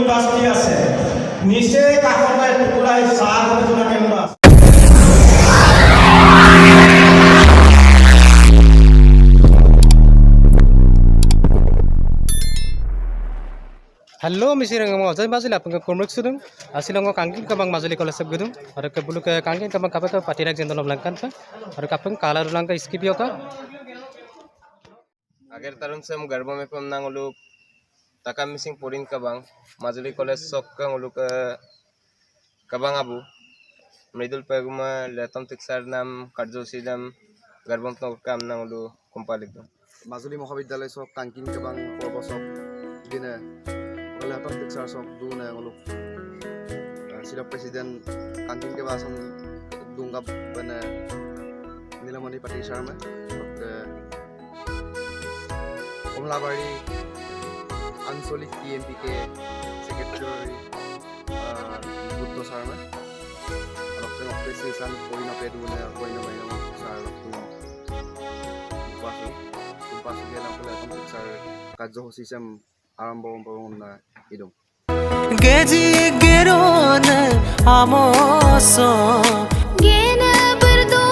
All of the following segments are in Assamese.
ইণ্ডাষ্ট্ৰী আছে, নিচে কাষতে টুকুৰাই চাহ গৱেষণা কেন্দ্ৰ আছে। Hello, Mr. Rangamo. Saya Mazili, apa kormek sudung? Asilongo kangking kabang Mazili kalau sebelum. Ada kebulu ke kangking kabang kapan ke patirak jenderal melangkan pa. Ada kapan kalah ulangka skip yoka. Agar tarun sem garbo me pam nang uluk takam missing porin kabang Mazili college sok kang uluk kabang abu mridul paguma letam tiksar nam karjosi nam garbom to kam nang uluk kumpalik Mazuli মহাবিদ্যালয় sok kangking kabang porbo sok dine letam tiksar sok du na uluk sila presiden kangking ke basan dungap bana Nilamani Pati Sharma Komlabari Ansolik TMPK Secretary Buddha Sharma Alokten Operation Poina Peduna Poina Maina Sarloktu Kumpasu dia nak pula tempat sar kajo sistem arambo na idong Geji gerona amoso gena berdo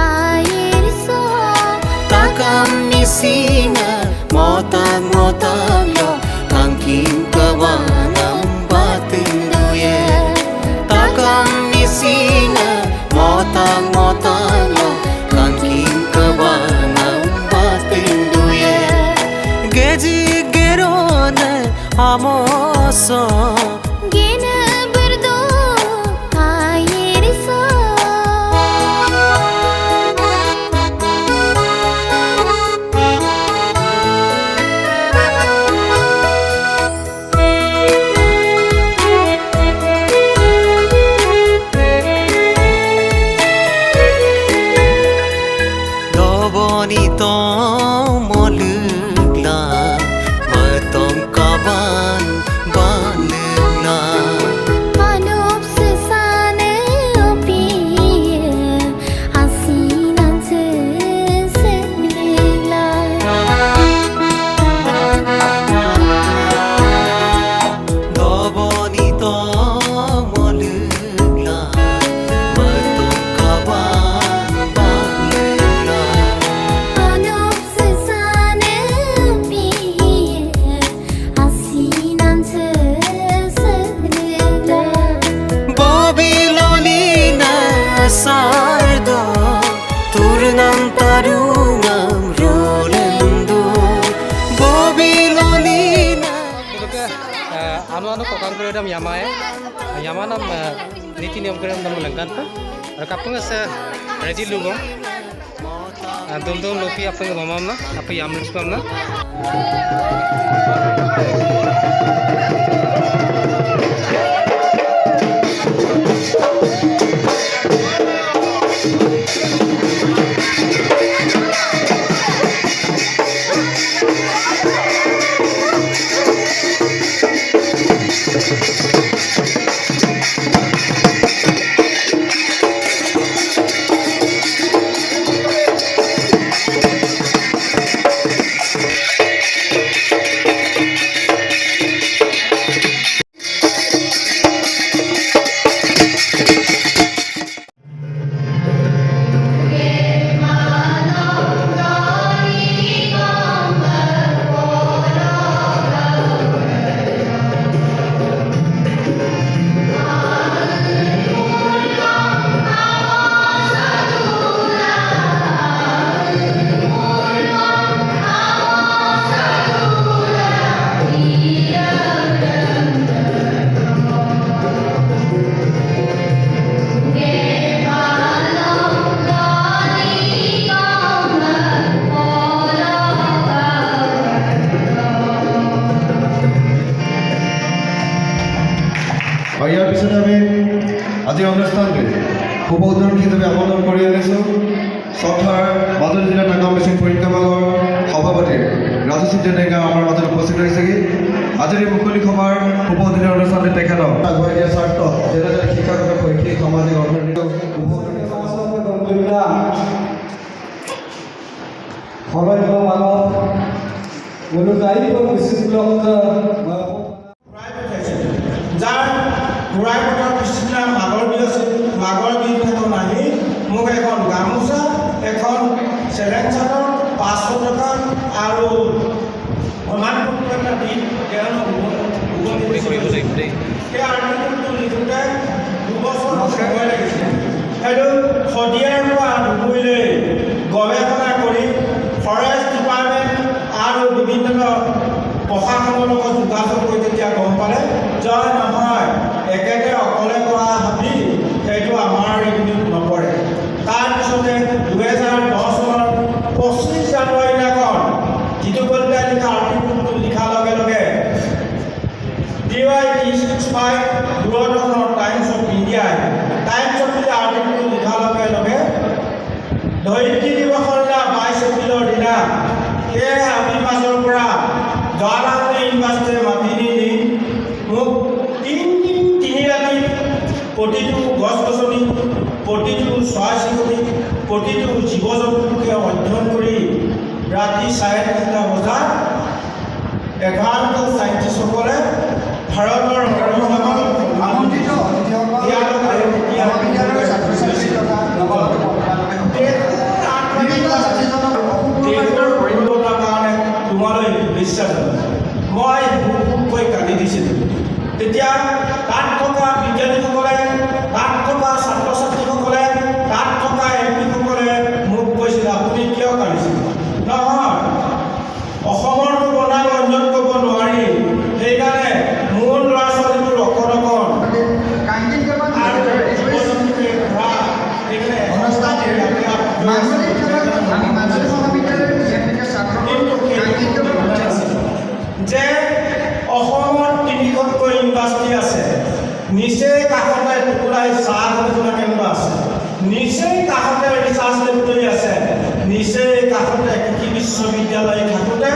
air so takam nisina motang lo kangking kawanam batinduye takam nisina motang lo kangking kawanam batinduye geji gerona amoso gena berdo air so Bonito molugla matong kaban banugla anup sesane opi asinan sesenila do bonito molugla matong kaban banugla sardo turunam tarungam rolando bobilolina anu kokang keredam yamae yamanam niti niam keredam nam melangkan pa. Ada kapung asa ready lugong. Dum lopi apa yang mamam na apa yam luspam na. ইয়াৰ পিছতে আমি আজিৰ অনুষ্ঠানটো উপউদ্যোগ হিচাপে আহ্বান কৰি আনিছোঁ চথাৰ মাজুলী জিলা নাগাম মিচিং পৰীক্ষা বিভাগৰ সভাপতি ৰাজুচিত্ৰ ডেকা আমাৰ মাজত উপস্থিত হৈছেগৈ। আজিৰ এই মুকলি সভাৰ উপউদ্যোগৰ অনুষ্ঠানটো তেখেতক আগুৱাই দিয়াৰ স্বাৰ্থত যেনেদৰে শিক্ষাগত শৈক্ষিক সামাজিক অৰ্থনৈতিক সবাই মানৱ অনুযায়ী বিশ্ববিদ্যালয় যাৰ ঘূৰাই পঠাৰ পিছদিনা মাঘৰ বিহু আছিল। মাঘৰ বিহুখন আহি মোক এখন গামোচা, এখন চেলেং চাদৰ, 500 টকা আৰু প্ৰমাণপত্ৰ এটা দি তেওঁলোক কৰিব লাগিব দেই। সেই আৰ্টিকেলটো লিখোঁতে 2 বছৰ সময় লাগিছিলে। সেইটো শদিয়াৰ পৰা ধুবুৰীলৈ গৱেষণা কৰি ফৰেষ্ট ডিপাৰ্টমেণ্ট আৰু বিভিন্ন প্ৰশাসনৰ লগত যোগাযোগ কৰি তেতিয়া গম পালে যে নহয়, একেতে অকলে কৰা হাবি সেইটো আমাৰ এইখিনিত নপৰে। তাৰপিছতে 2010 চনৰ 25 জানুৱাৰী দিনাখন যিটো কলিতাই লিখা আৰ্টিকেলটো লিখাৰ লগে লগে DY 365 দূৰদৰ্শনৰ টাইমছ অফ ইণ্ডিয়াই আৰ্টিকেলটো লিখাৰ লগে লগে ধৰিত্ৰী দিৱসৰ দিনা 22 এপ্ৰিলৰ দিনা সেই হাবিৰ মাজৰ পৰা জৱাহৰলাল ইউনিভাৰ্চিটিয়ে মাতি নি মোক 3 ৰাতি প্ৰতিটো গছ গছনি, প্ৰতিটো চৰাই চিৰিকটি, প্ৰতিটো জীৱ জন্তুকে অধ্যয়ন কৰি ৰাতি 3:30 বজাত এঘাৰজন চাইণ্টিষ্টসকলে ভাৰতৰ তোমালৈ বিশ্বাস মই কৈ কান্দি দিছিলোঁ। তেতিয়া তাত থকা বিজ্ঞানীসকলে, তাত থকা ছাত্ৰ ছাত্ৰীসকলে, তাত থকা MP-সকলে মোক কৈছিল আপুনি কিয় কান্দিছিল? নহয়, অসমৰটো বনাই অন্যত ক'ব নোৱাৰি, সেইকাৰণে মোৰ ল'ৰা ছোৱালীবোৰ অকণ অকণ যে অসমত 3খনকৈ ইউনিভাৰ্চিটি আছে, নিচেই কাষতে টুকুৰাই চাহ গৱেষণা কেন্দ্ৰ আছে, নিচেই কাষতে ৰিচাৰ্চ লেবৰেটৰী আছে, নিচেই কাষতে কৃষি বিশ্ববিদ্যালয় থাকোঁতে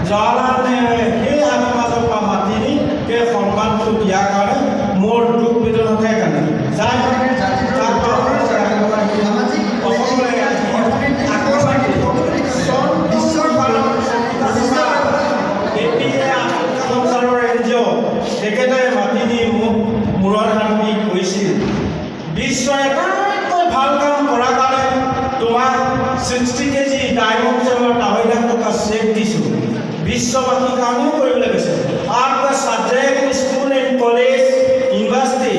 জৱাহৰলাল নেহৰুৱে সেই হাবিৰ মাজৰ পৰা মাতি নি সেই সন্মানটো দিয়াৰ কাৰণে মোৰ দুখ বেদনাতে কান্দিল। যাৰ তেখেতে মাতি নি মোক মূৰত হাত দি কৈছিল, বিশ্বৰ আটাইতকৈ ভাল কাম কৰাৰ কাৰণে তোমাক 60 কেজি ডায়মণ্ড চেমৰ 2.5 লাখ টকা চেক দিছোঁ, বিশ্ববাসীৰ কাৰণেও কৰিবলৈ গৈছে। आपका subject school and college university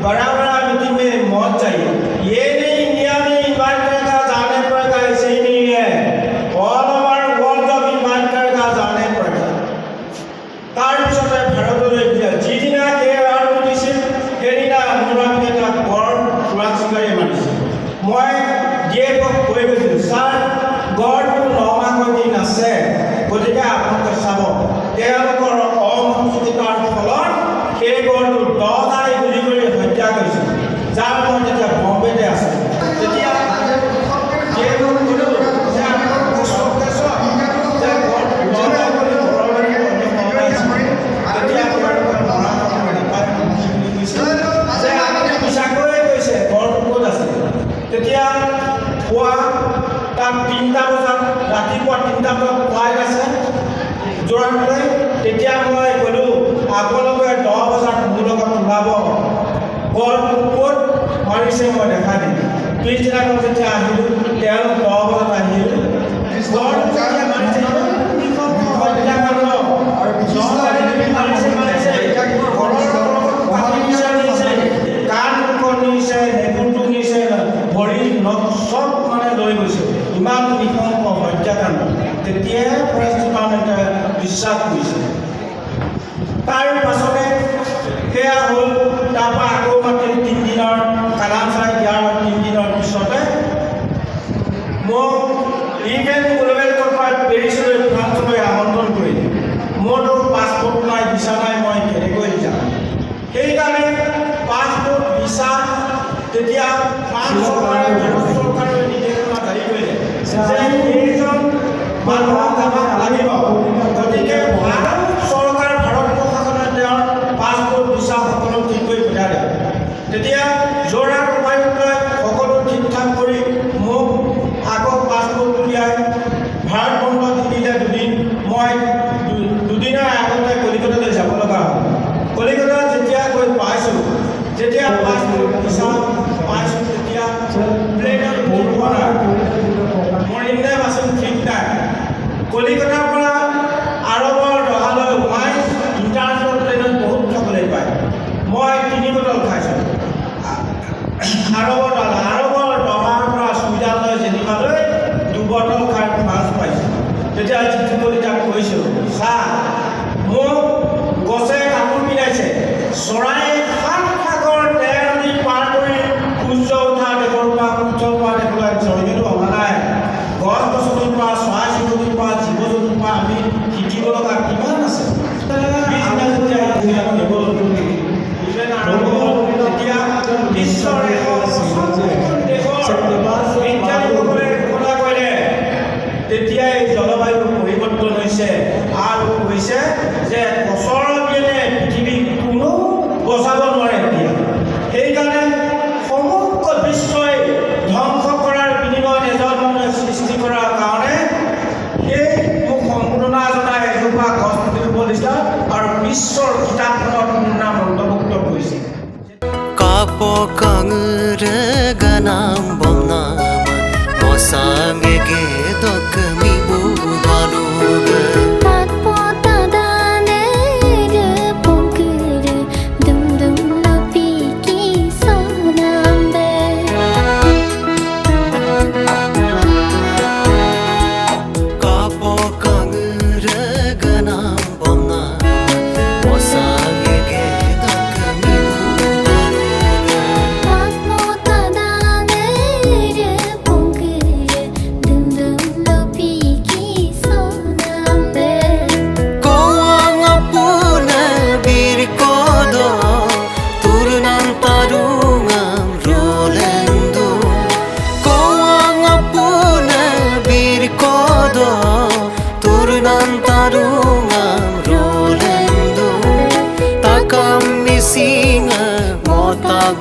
बड़ा बड़ा मीटिंग में मौत चाहिए। ये नहीं इंडिया में इन्वाइट करेगा, जाने पड़ेगा, ऐसे ही नहीं है, all over world of invite करेगा, जाने पड़ेगा। তাৰপিছতে ভাৰতলৈ যিদিনা সেই আৰ্টটো দিছিল সেইদিনা মোৰ আমি এটা বৰ চোৰা চিকাৰী মাতিছিল। মই DF-ক কৈ গৈছিলোঁ, ছাৰ গড়টো 9 মাহৰ দিন আছে, গতিকে আপোনালোকে চাব। তেওঁলোকৰ অমনোযোগিতাৰ ফলত সেই গড়টো 10টাই গুলি কৰি হত্যা কৰিছিল, যাৰ মই তেতিয়া বম্বেতে আছে। তেতিয়া DF-ক ক'লোঁ যে আপোনালোকে চব দেশত যে তেতিয়া পুৱা তাত 3টা বজাত, ৰাতিপুৱা 3টা বজাত ফ্লাইট আছে যোৰহাটলৈ। তেতিয়া মই গ'লোঁ, আপোনালোকে 10 বজাত মোৰ লগত ওলাব, গড়টো ক'ত মাৰিছে মই দেখাই দিম। পিছদিনাখন যেতিয়া আহিলোঁ, তেওঁলোক 10 বজাত আহিলোঁ, গড়টো যেতিয়া মাৰিছে চব মানে লৈ গৈছে, ইমান নিশংস হত্যাকাণ্ড। তেতিয়াই ফৰেষ্ট ডিপাৰ্টমেণ্টে বিশ্বাস কৰিছে। তাৰ পাছতে সেয়া হ'ল, তাৰপৰা আকৌ মাতিল 3 দিনৰ কালাম চাই দিয়াৰ 3 দিনৰ পিছতে মোক ইভেন গ্ল'বেল কনফাৰেন্স পেৰিছলৈ ফ্ৰান্সলৈ আমন্ত্ৰণ কৰিলে। মোৰতো পাছপৰ্ট নাই, ভিছা নাই, মই কেনেকৈ যাম? সেইকাৰণে পাছপৰ্ট ভিছা তেতিয়া ফ্ৰান্স চৰকাৰে নিৰ্দেশনা জাৰি কৰিলে যে এইজন মানুহক আমাক লাগিব, গতিকে ভাৰত কলিকতাৰ পৰা আৰৱৰ দহালৈ সোমাই ইণ্টাৰনেশ্যনেল ট্ৰেইনত বহুত খাবলৈ পায়। মই 3 বটল খাইছোঁ আৰৱৰ দহাৰ পৰা ছুইডাৰলৈ জেনিভালৈ 2 বটল খাই ফ্ৰান্স পাইছোঁ। তেতিয়া যিটো কৰি তাক কৈছোঁ, চা মোক গছে কাপোৰ পিন্ধাইছে, চৰাই 7 সাগৰ 13 নদী পাৰ কৰি সূৰ্য উঠা দেশৰ পৰা সূৰ্য পোৱা দেশলৈ চৰিবলৈ অহা নাই। গছ গছনিৰ পৰা চৰাই চিৰিকটিৰ পৰা জীৱ জন্তুৰ পৰা আমি শিকিব লগা কিমান আছে। বিশ্বৰ বিজ্ঞানীসকলে ঘোষণা কৰিলে তেতিয়াই জলবায়ু পৰিৱৰ্তন হৈছে আৰু কৈছে যে বছৰৰ পিছতে পৃথিৱীক কোনো বচাব নোৱাৰে। এতিয়া সেইকাৰণে সমগ্ৰ বিশ্বই ধ্বংস কৰাৰ বিনিময়ত এজন মানুহে সৃষ্টি কৰাৰ কাৰণে সেই মোক সম্বোধনা জনাই এজোপা গছ পুলি ৰুব দিছে আৰু বিশ্বৰ কিতাপখনত মোৰ নাম অন্তৰ্ভুক্ত কৰিছে। Kapokangreganam bomnama mosangege dokmi bugaluga Patpotadane pongkere dum dum lopi ki sonambe Kapokangreganam bomnama mosangege dokmi bugaluga Patpotadane pongkere dum dum lopi ki sonambe Kawang apuna birkodo turunan tarungam rolendo Kawang apuna birkodo turunan tarungam rolendo Takam misinga motag